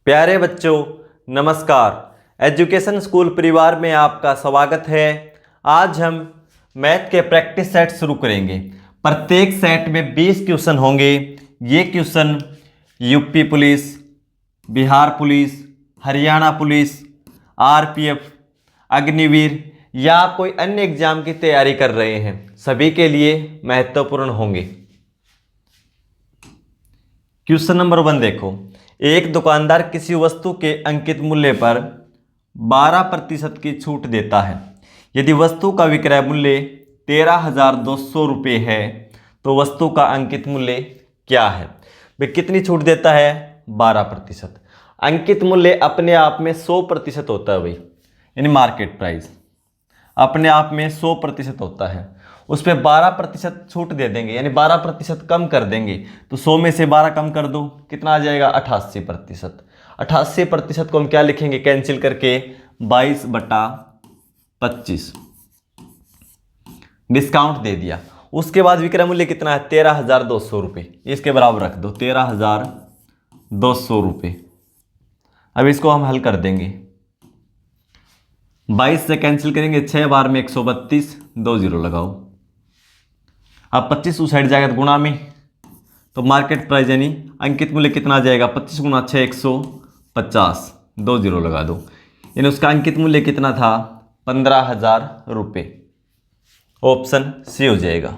प्यारे बच्चों, नमस्कार। एजुकेशन स्कूल परिवार में आपका स्वागत है। आज हम मैथ के प्रैक्टिस सेट शुरू करेंगे। प्रत्येक सेट में 20 क्वेश्चन होंगे। ये question UP police, Bihar police, Haryana police, RPF, Agniveer या आप कोई अन्य एग्जाम की तैयारी कर रहे हैं, सभी के लिए महत्वपूर्ण होंगे। क्वेश्चन नंबर 1 देखो। एक दुकानदार किसी वस्तु के अंकित मूल्य पर 12% की छूट देता है। यदि वस्तु का विक्रय मूल्य 13,200 रुपये है तो वस्तु का अंकित मूल्य क्या है? वे कितनी छूट देता है? 12%। अंकित मूल्य अपने आप में 100% होता है भाई, यानी मार्केट प्राइस अपने आप में 100% होता है। उस पर 12% छूट दे देंगे, यानी 12% कम कर देंगे। तो 100 में से 12 कम कर दो, कितना आ जाएगा? 88%। 88% को हम क्या लिखेंगे कैंसिल करके? 22/25 डिस्काउंट दे दिया। उसके बाद विक्रय मूल्य कितना है? 13,200 रुपये। इसके बराबर रख दो 13,200 रुपये। अब इसको हम हल कर देंगे। 22 से कैंसिल करेंगे, 6 बार में 132, 2 जीरो लगाओ। अब 25 उस साइड जाएगा तो गुणा में, तो मार्केट प्राइस यानी अंकित मूल्य कितना आ जाएगा? 25 गुणा 6 150, 2 जीरो लगा दो। यानी उसका अंकित मूल्य कितना था? 15,000 रुपये। ऑप्शन सी हो जाएगा।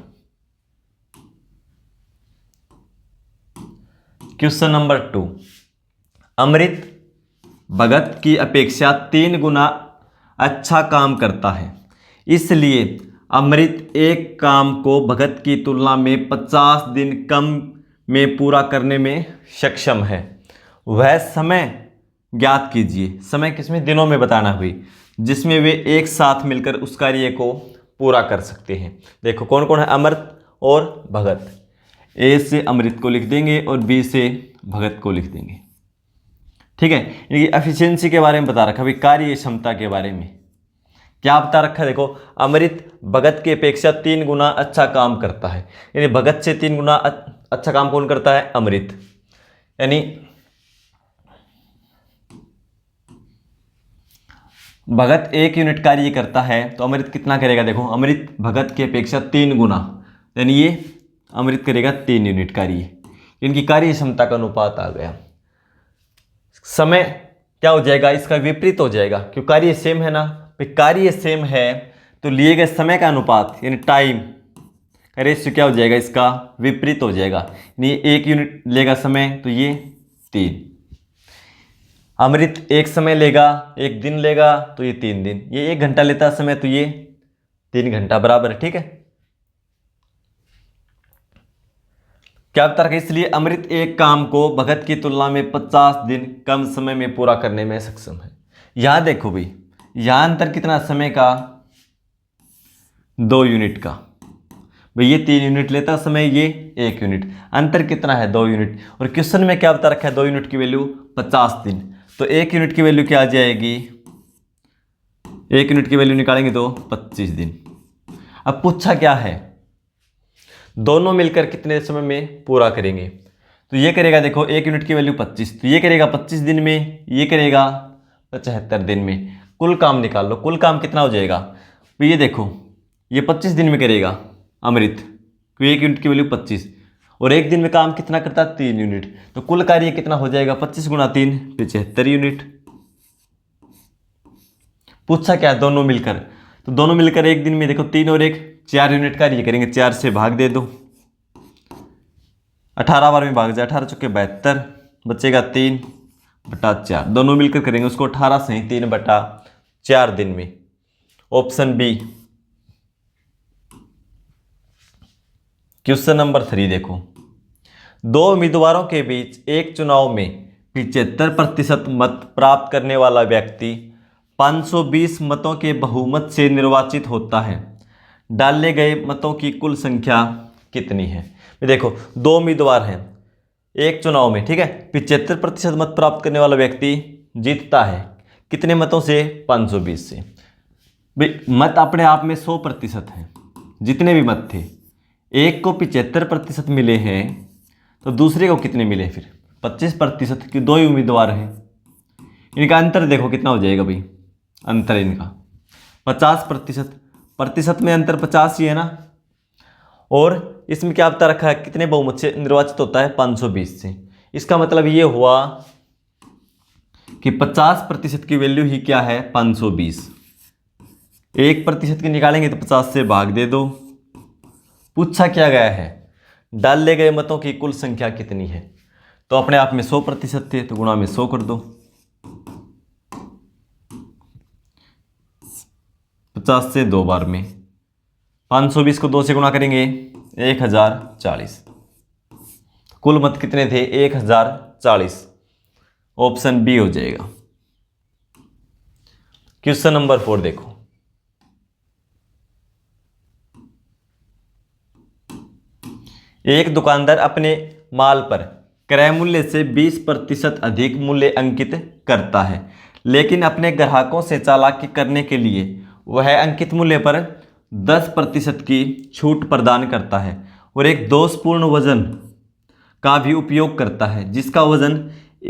Question number 2। अमृत भगत की अपेक्षा 3 गुना अच्छा काम करता है, इसलिए अमृत एक काम को भगत की तुलना में 50 दिन कम में पूरा करने में सक्षम है। वह समय ज्ञात कीजिए। समय किसमें? दिनों में बताना हुई, जिसमें वे एक साथ मिलकर उस कार्य को पूरा कर सकते हैं। देखो कौन कौन है? अमृत और भगत। ए से अमृत को लिख देंगे और बी से भगत को लिख देंगे। ठीक है, यानी एफिशिएंसी के बारे में बता रखा, अभी कार्य क्षमता के बारे में क्या बता रखा है? देखो, अमृत भगत की अपेक्षा 3 गुना अच्छा काम करता है। यानी भगत से 3 गुना अच्छा काम कौन करता है? अमृत। यानी भगत 1 यूनिट कार्य करता है तो अमृत कितना करेगा? देखो, अमृत भगत की अपेक्षा 3 गुना, यानी ये अमृत करेगा 3 यूनिट कार्य। इनकी कार्य क्षमता का अनुपात आ गया। समय क्या हो जाएगा? इसका विपरीत हो जाएगा, क्योंकि कार्य सेम है ना। कार्य सेम है तो लिए गए समय का अनुपात यानी टाइम का रेशियो क्या हो जाएगा? इसका विपरीत हो जाएगा। यानी 1 यूनिट लेगा समय तो ये 3। अमृत 1 समय लेगा, 1 दिन लेगा तो ये 3 दिन। ये 1 घंटा लेता समय तो ये 3 घंटा, बराबर है। ठीक है, क्या बता रखा? इसलिए अमृत एक काम को भगत की तुलना में 50 दिन कम समय में पूरा करने में सक्षम है। यहां देखो भाई, यहां अंतर कितना? समय का 2 यूनिट का। भाई ये 3 यूनिट लेता समय, ये 1 यूनिट। अंतर कितना है? 2 यूनिट। और क्वेश्चन में क्या बता रखा है? 2 यूनिट की वैल्यू 50 दिन। तो 1 यूनिट की वैल्यू क्या आ जाएगी? 1 यूनिट की वैल्यू निकालेंगे तो 25 दिन। अब पूछा क्या है? दोनों मिलकर कितने समय में पूरा करेंगे? तो ये करेगा, देखो 1 यूनिट की वैल्यू 25, तो ये करेगा 25 दिन में, ये करेगा 75 दिन में। कुल काम निकाल लो, कुल काम कितना हो जाएगा? तो ये देखो, ये 25 दिन में करेगा अमृत, क्योंकि 1 यूनिट की वैल्यू 25, और 1 दिन में काम कितना करता है? 3 यूनिट। तो कुल कार्य कितना हो जाएगा? 25 गुणा 3 75 यूनिट। पूछा क्या? दोनों मिलकर। तो दोनों मिलकर 1 दिन में देखो 3 और 1 4 यूनिट कार्य करेंगे। 4 से भाग दे दो, 18 बार में भाग जाए, 18 चुके 72, बचेगा 3/4। दोनों मिलकर करेंगे उसको 18 से 3/4 दिन में। Option B. क्वेश्चन नंबर 3 देखो। 2 उम्मीदवारों के बीच एक चुनाव में 75% मत प्राप्त करने वाला व्यक्ति 520 मतों के बहुमत से निर्वाचित होता है। डाले गए मतों की कुल संख्या कितनी है? देखो, 2 उम्मीदवार हैं एक चुनाव में, ठीक है। 75% मत प्राप्त करने वाला व्यक्ति जीतता है कितने मतों से? 520 से। मत अपने आप में 100% है, जितने भी मत थे। एक को 75% मिले हैं तो दूसरे को कितने मिले? फिर 25%, की 2 ही उम्मीदवार हैं। इनका अंतर देखो कितना हो जाएगा भाई, अंतर इनका 50%, प्रतिशत में अंतर 50 ही है ना। और इसमें क्या बता रखा है, कितने बहुमत से निर्वाचित होता है, 520 से। इसका मतलब ये हुआ कि 50% की वैल्यू ही क्या है, 520। 1% की निकालेंगे तो 50 से भाग दे दो। पूछा क्या गया है, डाले गए मतों की कुल संख्या कितनी है। तो अपने आप में 100% थे तो गुणा में 100 कर दो। 50 से 2 बार में 520 को 2 से गुणा करेंगे 1040। कुल मत कितने थे, 1040। ऑप्शन बी हो जाएगा। क्वेश्चन नंबर 4 देखो, एक दुकानदार अपने माल पर क्रय मूल्य से 20% अधिक मूल्य अंकित करता है, लेकिन अपने ग्राहकों से चालाकी करने के लिए वह अंकित मूल्य पर 10% की छूट प्रदान करता है और एक दोषपूर्ण वजन का भी उपयोग करता है जिसका वजन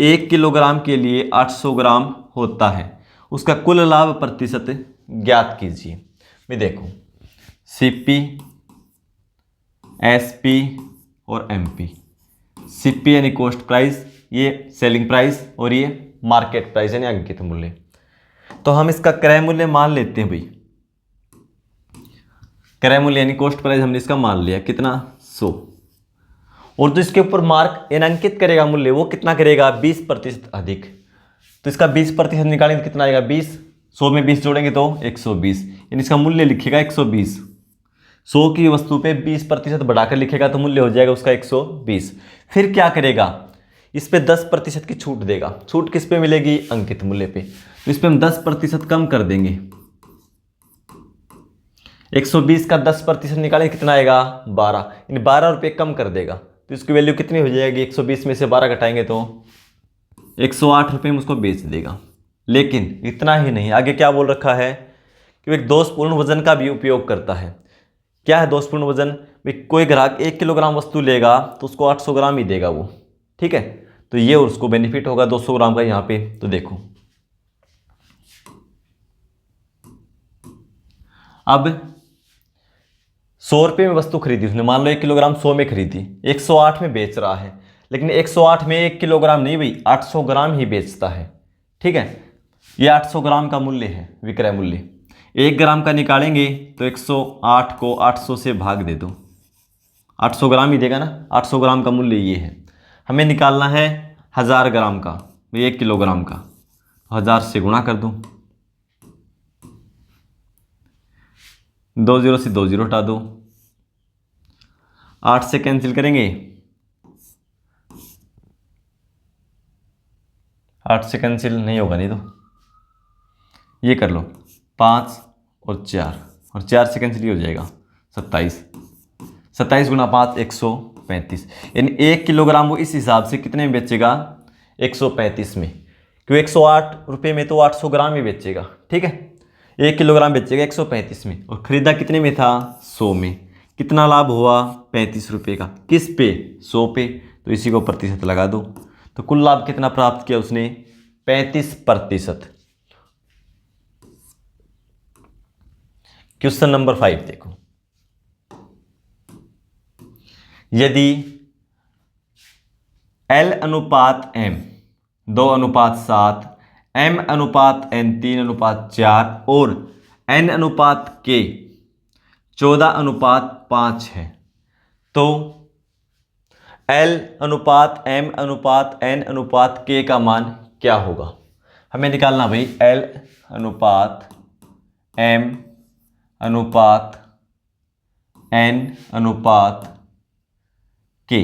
1 किलोग्राम के लिए 800 ग्राम होता है। उसका कुल लाभ प्रतिशत ज्ञात कीजिए। मैं देखो, सीपी, एसपी और एमपी। सीपी यानी कॉस्ट प्राइस, ये सेलिंग प्राइस, और ये मार्केट प्राइस यानी अंकित मूल्य। तो हम इसका क्रय मूल्य मान लेते हैं भाई। क्रय मूल्य यानी कॉस्ट प्राइस हमने इसका मान लिया, कितना, 100। और जो इसके ऊपर मार्क यानी अंकित करेगा मूल्य, वो कितना करेगा, 20% अधिक। तो इसका 20% निकालेंगे तो कितना आएगा, 20। 100 में 20 जोड़ेंगे तो 120, यानी इसका मूल्य लिखेगा 120। 100 की वस्तु पे 20% बढ़ाकर लिखेगा तो मूल्य हो जाएगा उसका 120। फिर क्या करेगा, इस पे 10% की छूट देगा। छूट किस पे मिलेगी, अंकित मूल्य पे। तो इस पे हम 10% कम कर देंगे। 120 का 10% निकालेंगे कितना आएगा, 12, यानी 12 रुपये कम कर देगा। तो इसकी वैल्यू कितनी हो जाएगी, 120 में से 12 घटाएंगे तो 108 रुपये में उसको बेच देगा। लेकिन इतना ही नहीं, आगे क्या बोल रखा है कि वो एक दोषपूर्ण वजन का भी उपयोग करता है। क्या है दोषपूर्ण वजन, भाई कोई ग्राहक 1 किलोग्राम वस्तु लेगा तो उसको 800 ग्राम ही देगा वो, ठीक है। तो ये उसको बेनिफिट होगा 200 ग्राम का यहाँ पे। तो देखो अब 100 रुपये में वस्तु खरीदी उसने, मान लो 1 किलोग्राम 100 में खरीदी, 108 में बेच रहा है। लेकिन 108 में 1 किलोग्राम नहीं भाई, 800 ग्राम ही बेचता है, ठीक है। ये 800 ग्राम का मूल्य है, विक्रय मूल्य। 1 ग्राम का निकालेंगे तो 108 को 800 से भाग दे दो, 800 ग्राम ही देगा ना। 800 ग्राम का मूल्य ये है। हमें निकालना है 1000 ग्राम का, 1 किलोग्राम का। 1000 से गुणा कर दो, 2 जीरो से 2 जीरो हटा दो, 8 से कैंसिल करेंगे, 8 से कैंसिल नहीं होगा, नहीं तो ये कर लो, 5 और 4 से कैंसिल ही हो जाएगा, 27। 27 गुना 5 135, यानी 1 किलोग्राम वो इस हिसाब से कितने में बेचेगा, 135 में। क्यों 108 रुपये में तो 800 ग्राम ही बेचेगा, ठीक है। 1 किलोग्राम बेचेगा 135 में, और खरीदा कितने में था, 100 में। कितना लाभ हुआ, 35 रुपये का। किस पे, 100 पे। तो इसी को प्रतिशत लगा दो। तो कुल लाभ कितना प्राप्त किया उसने, 35%। क्वेश्चन नंबर 5 देखो, यदि L अनुपात M 2:7, M अनुपात N 3:4 और N अनुपात K 14:5 है, तो L अनुपात M अनुपात N अनुपात K का मान क्या होगा। हमें निकालना भाई L अनुपात M अनुपात N अनुपात K।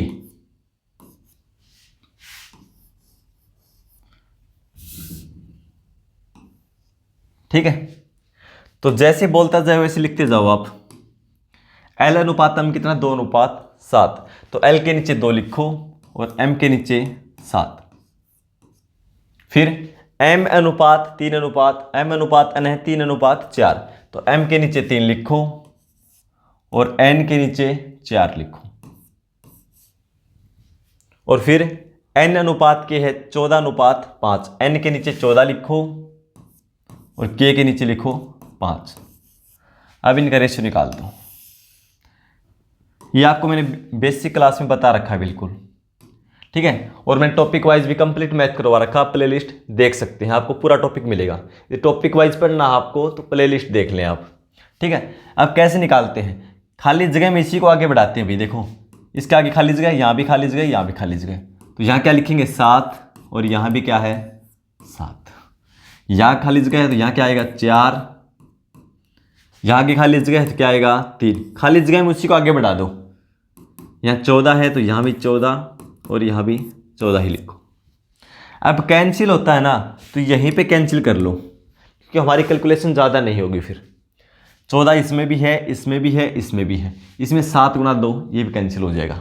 ठीक है, तो जैसे बोलता जाए वैसे लिखते जाओ आप। L अनुपात M कितना, 2:7। तो L के नीचे 2 लिखो और M के नीचे 7। फिर M अनुपात 3:, M अनुपात N है 3:4। तो M के नीचे 3 लिखो और N के नीचे 4 लिखो। और फिर n अनुपात k है 14:5, n के नीचे 14 लिखो और k के नीचे लिखो 5। अब इनका रेशियो निकाल दो। ये आपको मैंने बेसिक क्लास में बता रखा है बिल्कुल, ठीक है। और मैंने टॉपिक वाइज भी कंप्लीट मैथ करवा रखा, आप प्लेलिस्ट देख सकते हैं, आपको पूरा टॉपिक मिलेगा। ये टॉपिक वाइज पढ़ना आपको तो प्लेलिस्ट देख लें आप, ठीक है। अब कैसे निकालते हैं, खाली जगह में इसी को आगे बढ़ाते हैं भाई। देखो इसके आगे खाली जगह, यहाँ भी खाली जगह, यहाँ भी खाली जगह, तो यहाँ क्या लिखेंगे 7 और यहाँ भी क्या है 7। यहाँ खाली जगह है तो यहाँ क्या आएगा 4, यहाँ की खाली जगह है तो क्या आएगा 3। खाली जगह में उसी को आगे बढ़ा दो, यहाँ 14 है तो यहाँ भी 14 और यहाँ भी 14 ही लिखो। अब कैंसिल होता है ना तो यहीं पे कैंसिल कर लो, क्योंकि हमारी कैलकुलेशन ज़्यादा नहीं होगी फिर। 14 इसमें भी है, इसमें भी है, इसमें भी है, इसमें 7 × 2 ये भी कैंसिल हो जाएगा,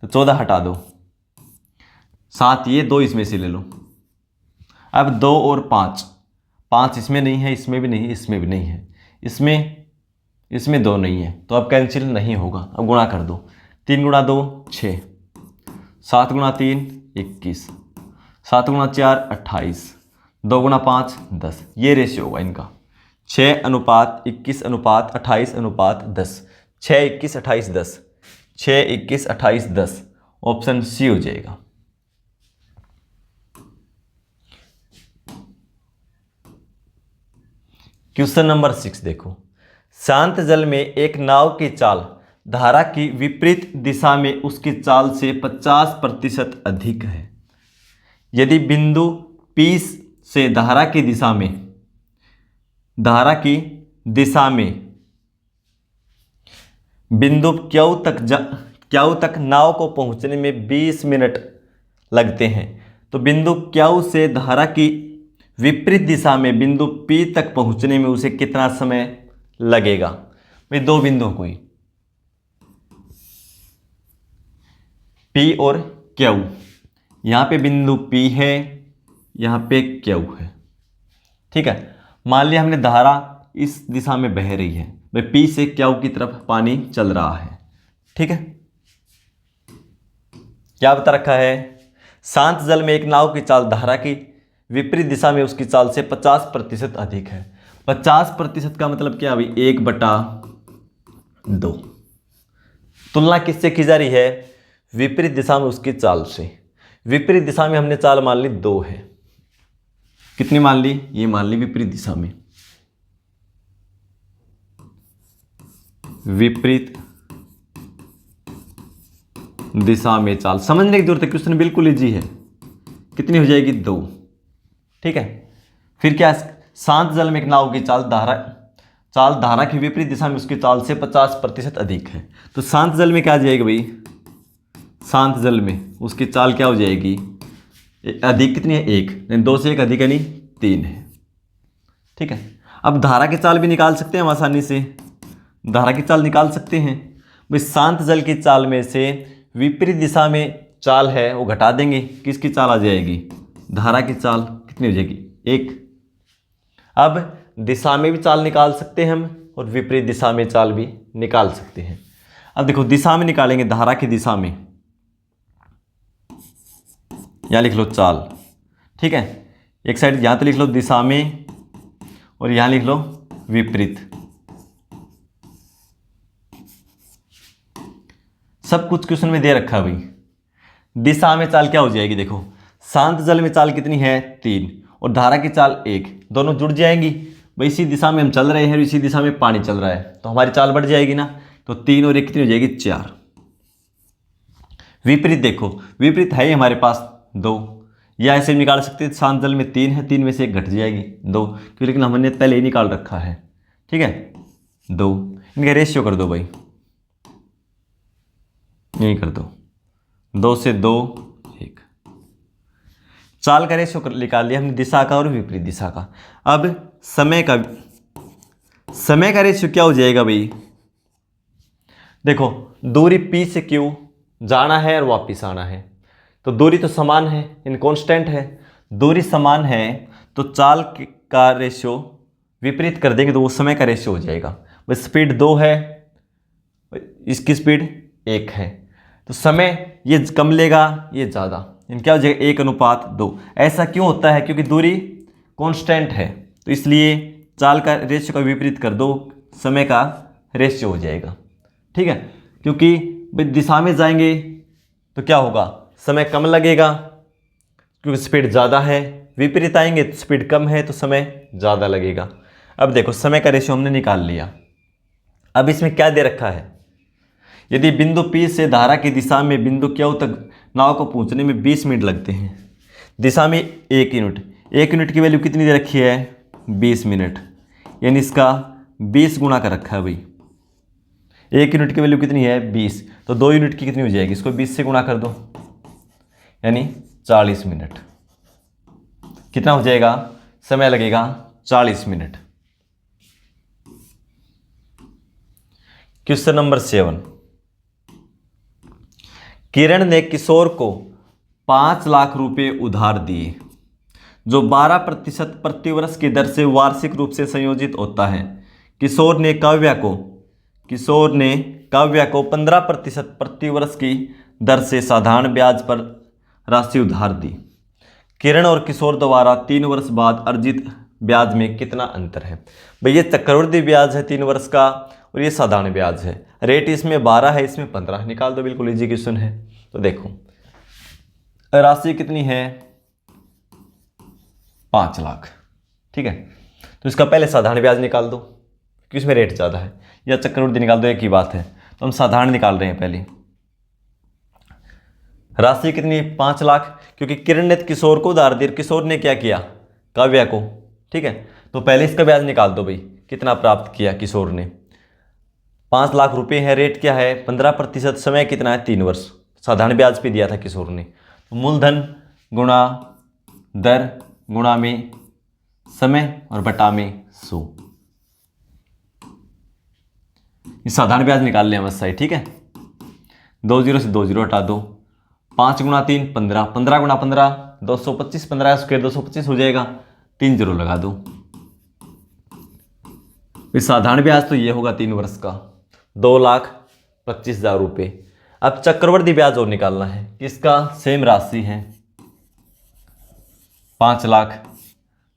तो 14 हटा दो, 7 ये 2 इसमें से ले लो। अब 2 और 5, 5 इसमें नहीं है, इसमें भी नहीं, इसमें भी नहीं है, इसमें 2 नहीं है, तो अब कैंसिल नहीं होगा। अब गुणा कर दो, 3 × 2 6, 7 × 3 21, 7 × 4 28, 2 × 5 10। ये रेशियो होगा इनका 6:21:28:10, 6:21:28:10, 6:21:28:10। ऑप्शन सी हो जाएगा। क्वेश्चन नंबर 6 देखो, शांत जल में एक नाव की चाल धारा की विपरीत दिशा में उसकी चाल से 50% अधिक है। यदि बिंदु P से धारा की दिशा में बिंदु Q तक नाव को पहुंचने में 20 मिनट लगते हैं, तो बिंदु Q से धारा की विपरीत दिशा में बिंदु P तक पहुंचने में उसे कितना समय लगेगा। भाई दो बिंदु कोई P और Q, यहाँ पे बिंदु P है, यहाँ पे Q है, ठीक है। मान लिया हमने धारा इस दिशा में बह रही है, भाई P से Q की तरफ पानी चल रहा है, ठीक है। क्या बता रखा है, शांत जल में एक नाव की चाल धारा की विपरीत दिशा में उसकी चाल से 50% अधिक है। 50% का मतलब क्या भाई 1/2। तुलना किससे की जा रही है, विपरीत दिशा में उसकी चाल से। विपरीत दिशा में हमने चाल मान ली 2 है, कितनी मान ली, ये मान ली विपरीत दिशा में। विपरीत दिशा में चाल समझने की जरूरत है, क्वेश्चन बिल्कुल इजी है। कितनी हो जाएगी 2, ठीक है। फिर क्या, शांत जल में एक नाव की चाल धारा की विपरीत दिशा में उसकी चाल से 50% अधिक है। तो शांत जल में क्या आ जाएगा भाई, शांत जल में उसकी चाल क्या हो जाएगी, अधिक कितनी है 1, 2 से 1 अधिक यानी 3 है, ठीक है। अब धारा की चाल भी निकाल सकते हैं हम आसानी से, धारा की चाल निकाल सकते हैं भाई। शांत जल की चाल में से विपरीत दिशा में चाल है वो घटा देंगे, किसकी चाल आ जाएगी, धारा की चाल कितनी हो जाएगी 1। अब दिशा में भी चाल निकाल सकते हैं हम और विपरीत दिशा में चाल भी निकाल सकते हैं। अब देखो दिशा में निकालेंगे, धारा की दिशा में यहाँ लिख लो चाल, ठीक है। एक साइड यहाँ तो लिख लो दिशा में और यहाँ लिख लो विपरीत। सब कुछ क्वेश्चन में दे रखा है भाई। दिशा में चाल क्या हो जाएगी, देखो शांत जल में चाल कितनी है 3 और धारा की चाल 1, दोनों जुड़ जाएंगी भाई। इसी दिशा में हम चल रहे हैं और इसी दिशा में पानी चल रहा है, तो हमारी चाल बढ़ जाएगी ना, तो 3 और 1 कितनी हो जाएगी 4। विपरीत देखो, विपरीत है ही हमारे पास 2, या ऐसे भी निकाल सकते हैं, शांत जल में 3 है, 3 में से 1 घट जाएगी 2, क्योंकि लेकिन हमने पहले ही निकाल रखा है, ठीक है 2। इनका रेशियो कर दो भाई, यही कर दो, 2 से 2 1। चाल का रेशियो निकाल लिया हमने, दिशा का और विपरीत दिशा का। अब समय का रेशियो क्या हो जाएगा भाई, देखो दूरी P से Q जाना है और वापस आना है, तो दूरी तो समान है, इन कांस्टेंट है। दूरी समान है तो चाल का रेशियो विपरीत कर देंगे तो वो समय का रेशियो हो जाएगा। भाई स्पीड 2 है, इसकी स्पीड 1 है, तो समय ये कम लेगा ये ज़्यादा, यानी क्या हो जाएगा 1:2। ऐसा क्यों होता है? क्योंकि दूरी कांस्टेंट है, तो इसलिए चाल का रेशियो का विपरीत कर दो, समय का रेशियो हो जाएगा। ठीक है, क्योंकि दिशा में जाएंगे तो क्या होगा, समय कम लगेगा क्योंकि स्पीड ज़्यादा है, विपरीत आएंगे तो स्पीड कम है तो समय ज़्यादा लगेगा। अब देखो समय का रेशियो हमने निकाल लिया। अब इसमें क्या दे रखा है, यदि बिंदु P से धारा की दिशा में बिंदु Q तक नाव को पहुंचने में 20 मिनट लगते हैं, दिशा में 1 यूनिट, 1 यूनिट की वैल्यू कितनी दे रखी है 20 मिनट, यानी इसका 20 गुना कर रखा है भाई। 1 यूनिट की वैल्यू कितनी है 20, तो 2 यूनिट की कितनी हो जाएगी, इसको 20 से गुणा कर दो, यानी 40 मिनट। कितना हो जाएगा, समय लगेगा 40 मिनट। क्वेश्चन नंबर 7, किरण ने किशोर को 5 लाख रुपए उधार दिए जो 12% प्रतिवर्ष की दर से वार्षिक रूप से संयोजित होता है। किशोर ने काव्या को 15% प्रतिवर्ष की दर से साधारण ब्याज पर राशि उधार दी। किरण और किशोर द्वारा 3 वर्ष बाद अर्जित ब्याज में कितना अंतर है? भाई ये चक्रवृद्धि ब्याज है 3 वर्ष का और ये साधारण ब्याज है। रेट इसमें 12 है, इसमें 15, निकाल दो, बिल्कुल इजी क्वेश्चन है। तो देखो राशि कितनी है 5 लाख, ठीक है, तो इसका पहले साधारण ब्याज निकाल दो क्योंकि इसमें रेट ज़्यादा है, या चक्रवृद्धि निकाल दो, एक ही बात है। तो हम साधारण निकाल रहे हैं। पहले राशि कितनी 5 लाख, क्योंकि किरण ने किशोर को उधार दिया, किशोर ने क्या किया काव्या को, ठीक है, तो पहले इसका ब्याज निकाल दो भाई, कितना प्राप्त किया किशोर ने 5 लाख रुपए है। रेट क्या है 15%, समय कितना है 3 वर्ष, साधारण ब्याज पे दिया था किशोर ने। तो मूलधन गुणा दर गुणा में समय और बटा में 100, इस साधारण ब्याज निकाल लिया बस सही, ठीक है। 2 0 से 2 0 हटा दो, 5 गुणा 3 15, 15 गुणा 15 225, 15 स्क्वायर 225 हो जाएगा, 3 0 लगा दो। इस साधारण ब्याज तो ये होगा 3 वर्ष का 2,25,000 रुपये। अब चक्रवृद्धि ब्याज और निकालना है, किसका सेम राशि है 5 लाख,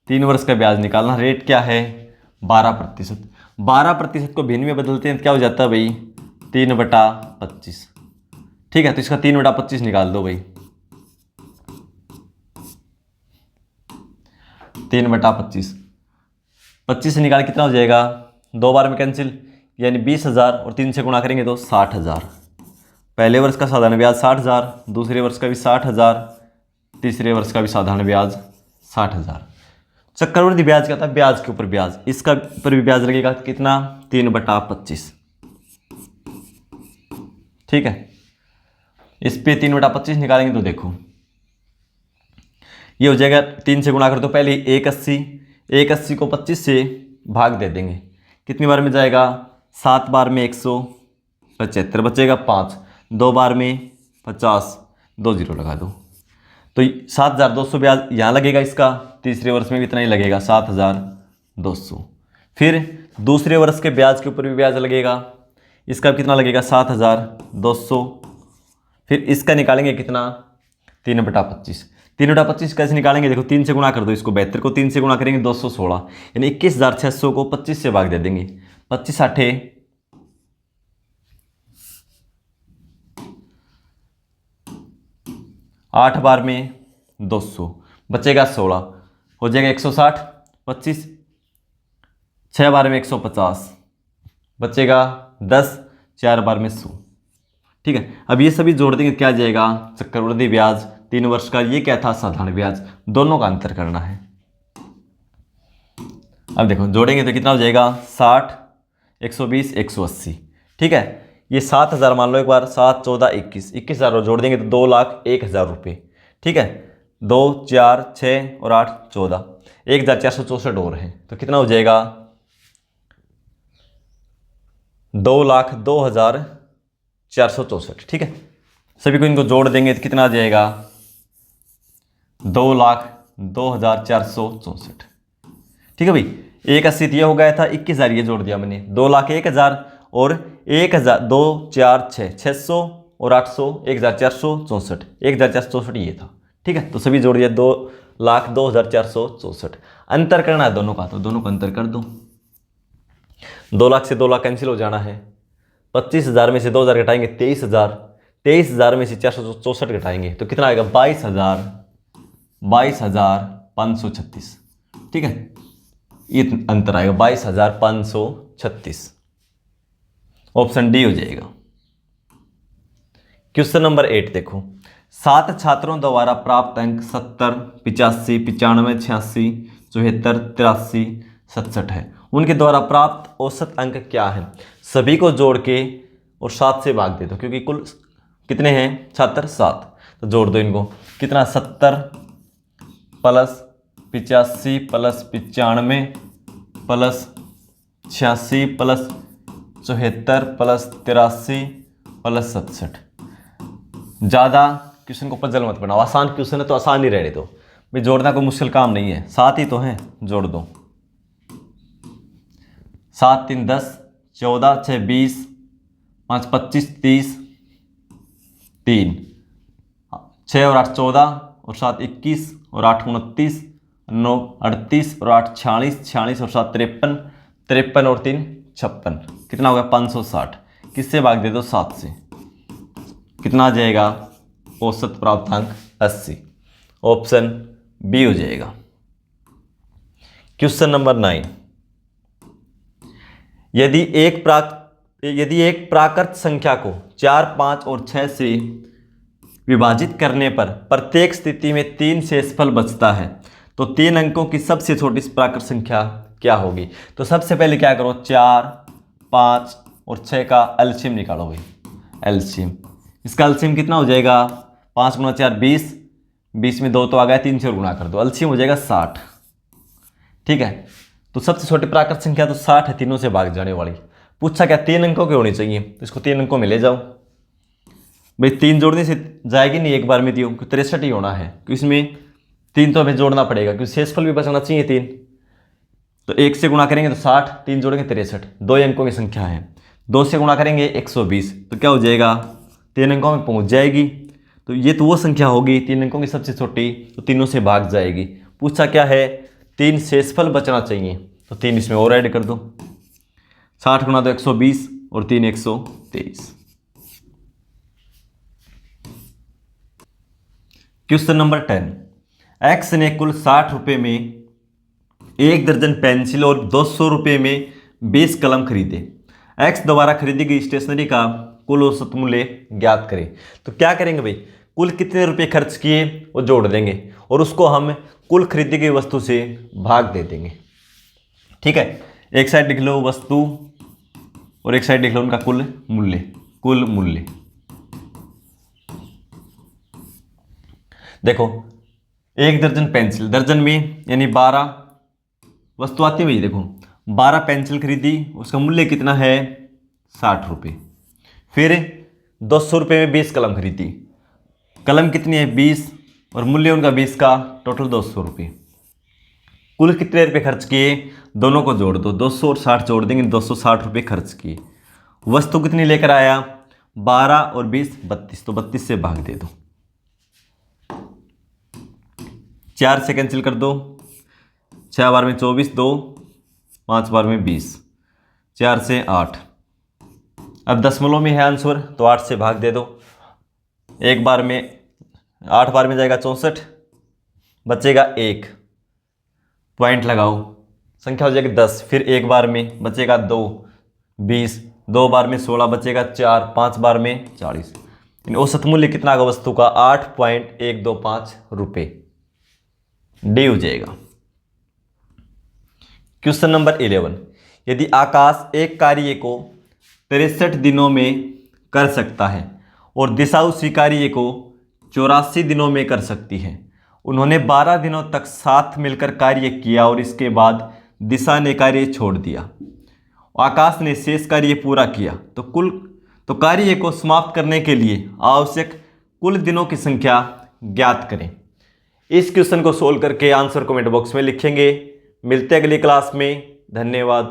3 वर्ष का ब्याज निकालना, रेट क्या है 12%। 12% को भिन्न में बदलते हैं तो क्या हो जाता है भाई 3/25, ठीक है, तो इसका 3/25 निकाल दो भाई, 3/25, 25 से निकाल कितना हो जाएगा, 2 बार में कैंसिल, यानी 20,000 और 3 से गुणा करेंगे तो 60,000। पहले वर्ष का साधारण ब्याज 60,000, दूसरे वर्ष का भी 60,000, तीसरे वर्ष का भी साधारण ब्याज 60,000। चक्रवृद्धि ब्याज क्या था, ब्याज के ऊपर ब्याज, इसका ऊपर भी ब्याज लगेगा कितना 3/25, ठीक है। इस पे 3/25 निकालेंगे तो देखो ये हो जाएगा, 3 से गुणा कर दो, पहले 180 को 25 से भाग दे देंगे, कितनी बार में जाएगा 7 बार में 175 बचेगा 5, 2 बार में 50, 2 0 लगा दो, तो 7,200 ब्याज यहाँ लगेगा इसका, तीसरे वर्ष में भी इतना ही लगेगा 7,200। फिर दूसरे वर्ष के ब्याज के ऊपर भी ब्याज लगेगा, इसका कितना लगेगा 7,200। फिर इसका निकालेंगे कितना 3/25, 3/25 कैसे निकालेंगे, देखो 3 से गुणा कर दो इसको, 72 को 3 से गुणा करेंगे 216, यानी 21,600 को 25 से भाग दे देंगे, 25 8 8 बार में 200 बचेगा 16, हो जाएगा 160, 25 6 बार में 150 बचेगा 10, 4 बार में 100, ठीक है। अब ये सभी जोड़ देंगे क्या आ जाएगा, चक्रवृद्धि ब्याज 3 वर्ष का, ये क्या था साधारण ब्याज, दोनों का अंतर करना है। अब देखो जोड़ेंगे तो कितना हो जाएगा 60, 120, 180, ठीक है। ये 7,000 मान लो एक बार, 7 14 21, 21,000 और जोड़ देंगे तो 2,01,000 रुपये, ठीक है। 2 4 6 और 8 14, 1,464 और है, तो कितना हो जाएगा 2,02,464, ठीक है। सभी को इनको जोड़ देंगे तो कितना आ जाएगा 2,02,464, ठीक है भाई। 180 ये हो गया था, 21,000 ये जोड़ दिया मैंने, 2,01,000 और 1,000 2 4 6 600 और 800 1,464, 1,464 ये था, ठीक है, तो सभी जोड़ दिया 2,02,464। अंतर करना है दोनों का, तो दोनों का अंतर कर दो। 2 लाख से 2 लाख कैंसिल हो जाना है। 25,000 में से 2,000 घटाएंगे 23,000। 23,000 में से 464 घटाएंगे तो कितना आएगा? 22,536। ठीक है, ये अंतर आएगा 22,536। ऑप्शन डी हो जाएगा। क्वेश्चन नंबर 8 देखो, 7 छात्रों द्वारा प्राप्त अंक 70, 85, 95, 86, 74, 83, 67 है। उनके द्वारा प्राप्त औसत अंक क्या है? सभी को जोड़ के और 7 से भाग दे दो, क्योंकि कुल कितने हैं छात्र? 7। तो जोड़ दो इनको, कितना? 70 plus 85 plus 95 plus 86 plus 74 plus 83 plus 67। ज़्यादा क्वेश्चन को पजल मत बनाओ, आसान क्वेश्चन है तो आसान ही रहने दो भाई, जोड़ना कोई मुश्किल काम नहीं है। 7 ही तो है, जोड़ दो। 7 3 10, 14 6 20, 5 25 30, 3 6 और 8 14 और 7 21 और 8 29, 9 38 और 8 46, 46 और 7 53, 53 और 3 56। कितना हो गया? 560। किससे भाग दे दो? 7 से। कितना आ जाएगा? औसत प्राप्तांक 80। ऑप्शन बी हो जाएगा। क्वेश्चन नंबर 9, यदि एक प्राकृत संख्या को 4, 5 और 6 से विभाजित करने पर प्रत्येक स्थिति में 3 शेषफल बचता है, तो 3 अंकों की सबसे छोटी प्राकृत संख्या क्या होगी? तो सबसे पहले क्या करो? 4, 5 और 6 का एलसीएम निकालो भाई। एलसीएम, इसका एलसीएम कितना हो जाएगा? 5 गुना 4 20, 20 में 2 तो आ गया, 3 से गुणा कर दो, एलसीएम हो जाएगा 60। ठीक है, तो सबसे छोटी प्राकृत संख्या तो 60 है, तीनों से भाग जाने वाली। पूछा क्या 3 अंकों की होनी चाहिए, तो इसको 3 अंकों में ले जाओ भाई। 3 जोड़ने से जाएगी नहीं एक बार में, दियो 63 ही होना है, क्योंकि इसमें 3 तो हमें जोड़ना पड़ेगा, क्योंकि शेषफल भी बचना चाहिए 3। तो 1 से गुणा करेंगे तो 60, 3 जोड़ेंगे 63, 2 अंकों की संख्या है। 2 से गुणा करेंगे 120, तो क्या हो जाएगा? 3 अंकों में पहुंच जाएगी। तो ये तो वो संख्या होगी 3 अंकों की सबसे छोटी, तो तीनों से भाग जाएगी। पूछा क्या है? 3 शेषफल बचना चाहिए, तो 3 इसमें और ऐड कर दो। 60 गुना 2 120 और 3 123। क्वेश्चन नंबर 10, एक्स ने कुल 60 रुपये में 1 दर्जन पेंसिल और 200 रुपये में 20 कलम खरीदे। एक्स द्वारा खरीदी गई स्टेशनरी का कुल औसत मूल्य ज्ञात करें। तो क्या करेंगे भाई? कुल कितने रुपए खर्च किए वो जोड़ देंगे और उसको हम कुल खरीदी गई वस्तु से भाग दे देंगे। ठीक है, एक साइड लिख लो वस्तु और एक साइड लिख लो उनका कुल मूल्य। कुल मूल्य देखो, 1 दर्जन पेंसिल, दर्जन में यानी 12 वस्तु आती है भाई। देखो 12 पेंसिल खरीदी, उसका मूल्य कितना है? 60 रुपये। फिर 200 रुपये में 20 कलम खरीदी, कलम कितनी है? 20 और मूल्य उनका 20 का, टोटल 200 रुपये। कुल कितने रुपये खर्च किए? दोनों को जोड़ दो, 200 और 60 जोड़ देंगे, 260 रुपये खर्च किए। वस्तु कितनी लेकर आया? 12 और 20 32, तो 32 से भाग दे दो। 4 से कैंसिल कर दो, 6 बार में 24, 2 5 बार में 20, 4 से 8। अब दशमलव में है आंसर, तो 8 से भाग दे दो। 1 बार में 8 बार में जाएगा 64, बचेगा 1, पॉइंट लगाओ, संख्या हो जाएगी 10। फिर 1 बार में बचेगा 2, 20, 2 बार में 16, बचेगा 4, 5 बार में 40। औसत मूल्य कितना होगा वस्तु का? 8.125 रुपये। डी हो जाएगा। क्वेश्चन नंबर 11, यदि आकाश एक कार्य को 63 दिनों में कर सकता है और दिशा उसी कार्य को 84 दिनों में कर सकती है, उन्होंने 12 दिनों तक साथ मिलकर कार्य किया और इसके बाद दिशा ने कार्य छोड़ दिया, आकाश ने शेष कार्य पूरा किया, तो कार्य को समाप्त करने के लिए आवश्यक कुल दिनों की संख्या ज्ञात करें। इस क्वेश्चन को सोल्व करके आंसर कमेंट बॉक्स में लिखेंगे। मिलते हैं अगली क्लास में। धन्यवाद।